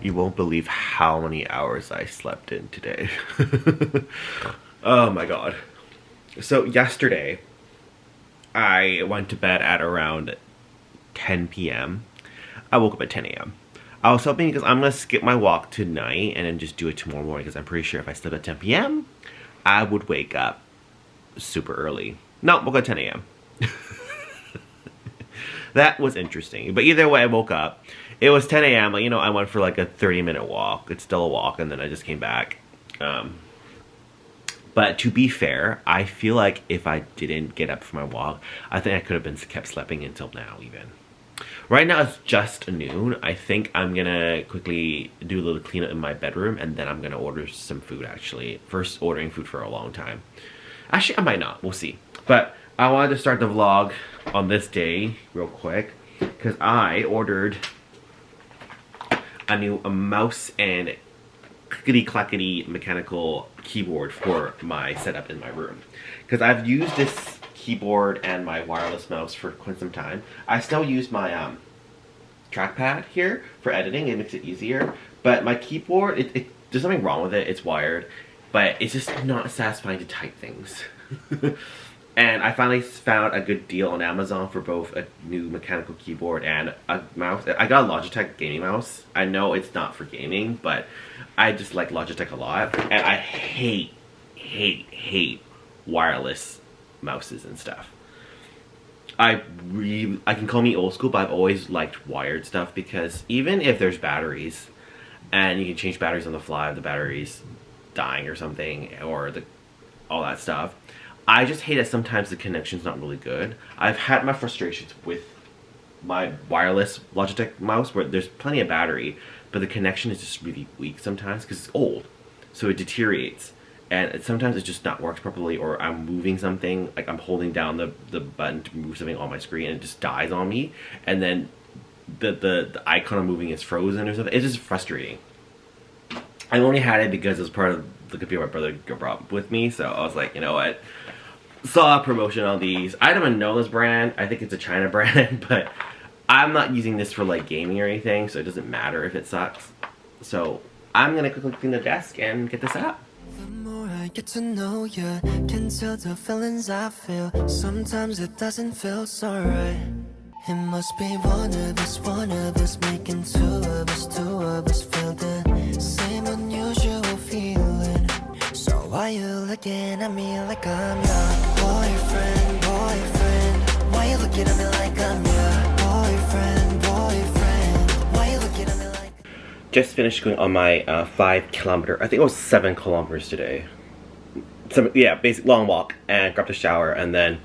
You won't believe how many hours I slept in today. Oh my god. So yesterday, I went to bed at around 10 p.m. I woke up at 10 a.m. I was hoping because I'm going to skip my walk tonight and then just do it tomorrow morning because I'm pretty sure if I slept at 10 p.m., I would wake up super early. No, woke up at 10 a.m. That was interesting. But either way, I woke up. It was 10 a.m. Like, you know, I went for like a 30-minute walk. It's still a walk, and then I just came back. But to be fair, I feel like if I didn't get up for my walk, I think I could have been kept sleeping until now even. Right now it's just noon. I think I'm gonna quickly do a little cleanup in my bedroom, and then I'm gonna order some food actually. First ordering food for a long time. Actually, I might not. We'll see. But I wanted to start the vlog on this day real quick because I ordered a new mouse and clickety-clackety mechanical keyboard for my setup in my room. Because I've used this keyboard and my wireless mouse for quite some time. I still use my trackpad here for editing. It makes it easier. But my keyboard, there's something wrong with it. It's wired. But it's just not satisfying to type things. And I finally found a good deal on Amazon for both a new mechanical keyboard and a mouse. I got a Logitech gaming mouse. I know it's not for gaming, but I just like Logitech a lot. And I hate wireless mouses and stuff. I can call me old school, but I've always liked wired stuff because even if there's batteries and you can change batteries on the fly if the battery's dying or something or all that stuff, I just hate that sometimes the connection's not really good. I've had my frustrations with my wireless Logitech mouse where there's plenty of battery, but the connection is just really weak sometimes because it's old. So it deteriorates. And sometimes it just not works properly, or I'm moving something, like I'm holding down the button to move something on my screen and it just dies on me. And then the icon I'm moving is frozen or something. It's just frustrating. I only had it because it was part of the computer my brother brought with me, so I was like, you know what? Saw a promotion on these. I don't even know this brand. I think it's a China brand, but I'm not using this for like gaming or anything, so it doesn't matter if it sucks. So I'm gonna quickly clean the desk and get this out. The more I get to know you, can tell the feelings I feel. Sometimes it doesn't feel so right. It must be one of us making two of us feel the same unusual feeling. So why you looking at me like I'm your boyfriend? Why you looking at me like I'm your boyfriend? Why you looking at me like... Just finished going on my 5 kilometer, I think it was 7 kilometers today. Yeah, basic long walk, and grabbed a shower, and then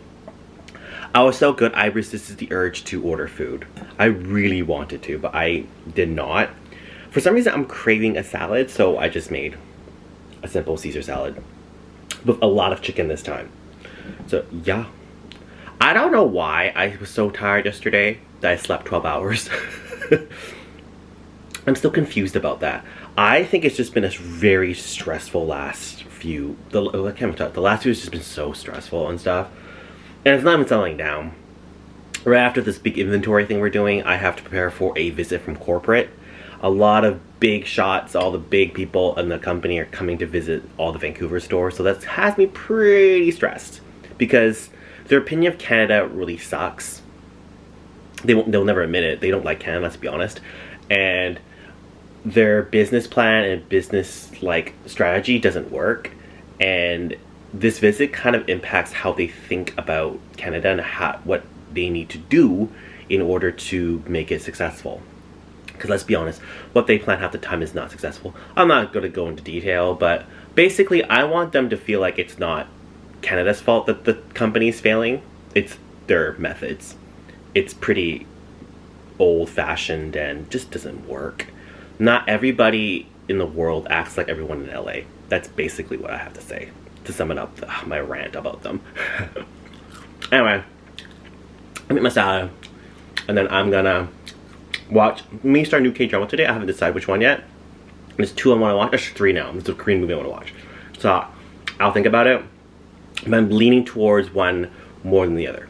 I was so good I resisted the urge to order food. I really wanted to, but I did not. For some reason I'm craving a salad, so I just made a simple Caesar salad with a lot of chicken this time. So yeah, I don't know why I was so tired yesterday that I slept 12 hours. I'm still confused about that. I think it's just been a very stressful last few, the last few has just been so stressful and stuff. And it's not even settling down. Right after this big inventory thing we're doing, I have to prepare for a visit from corporate. A lot of big shots, all the big people in the company are coming to visit all the Vancouver stores. So that has me pretty stressed because their opinion of Canada really sucks. They'll never admit it. They don't like Canada, let's be honest. And their business plan and business strategy doesn't work. And this visit kind of impacts how they think about Canada and what they need to do in order to make it successful. Because let's be honest, what they plan half the time is not successful. I'm not going to go into detail, but basically I want them to feel like it's not Canada's fault that the company is failing. It's their methods. It's pretty old-fashioned and just doesn't work. Not everybody in the world acts like everyone in LA. That's basically what I have to say to sum it up my rant about them. Anyway, I make my salad, and then I'm gonna start a new K-drama today. I haven't decided which one yet. There's 2 I want to watch. There's 3 now. There's a Korean movie I want to watch. So I'll think about it. But I'm leaning towards one more than the other,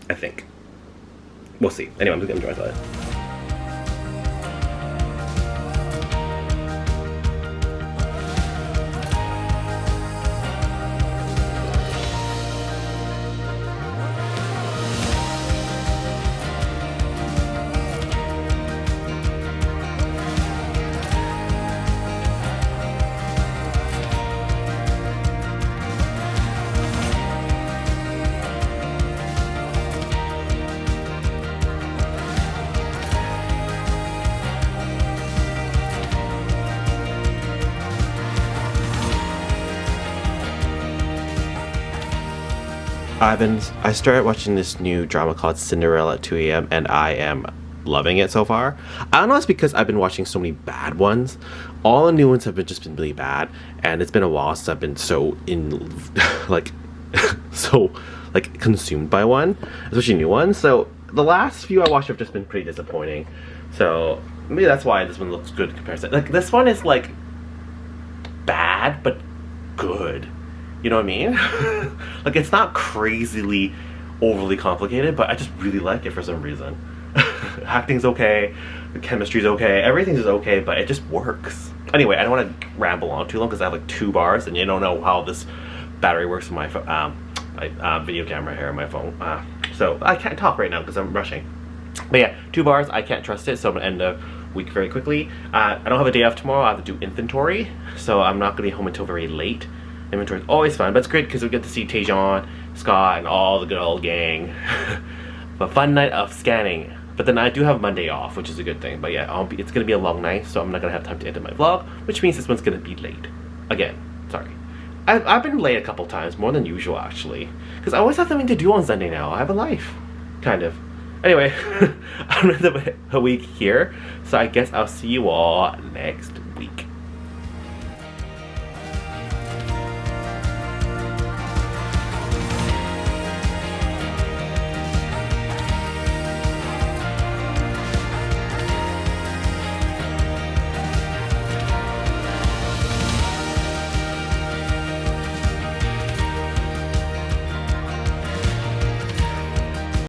I think. We'll see. Anyway, I'm just gonna enjoy my salad. I started watching this new drama called Cinderella at 2 a.m. and I am loving it so far. I don't know if it's because I've been watching so many bad ones. All the new ones have just been really bad, and it's been a while since I've been so like so like consumed by one, especially new ones. So the last few I watched have just been pretty disappointing. So maybe that's why this one looks good in comparison. Like this one is like bad but good. You know what I mean? Like it's not crazily overly complicated, but I just really like it for some reason. Acting's okay, the chemistry's okay, everything's just okay, but it just works. Anyway, I don't want to ramble on too long because I have like 2 bars and you don't know how this battery works with my video camera here on my phone. So I can't talk right now because I'm rushing. But yeah, 2 bars, I can't trust it, so I'm gonna end the week very quickly. I don't have a day off tomorrow, I have to do inventory, so I'm not gonna be home until very late. Inventory is always fun, but it's great because we get to see Taejeon, Scott, and all the good old gang. But fun night of scanning. But then I do have Monday off, which is a good thing. But yeah, it's gonna be a long night, so I'm not gonna have time to edit my vlog, which means this one's gonna be late. Again, sorry. I've been late a couple times, more than usual actually, because I always have something to do on Sunday now. I have a life, kind of. Anyway, I'm gonna end the week here, so I guess I'll see you all next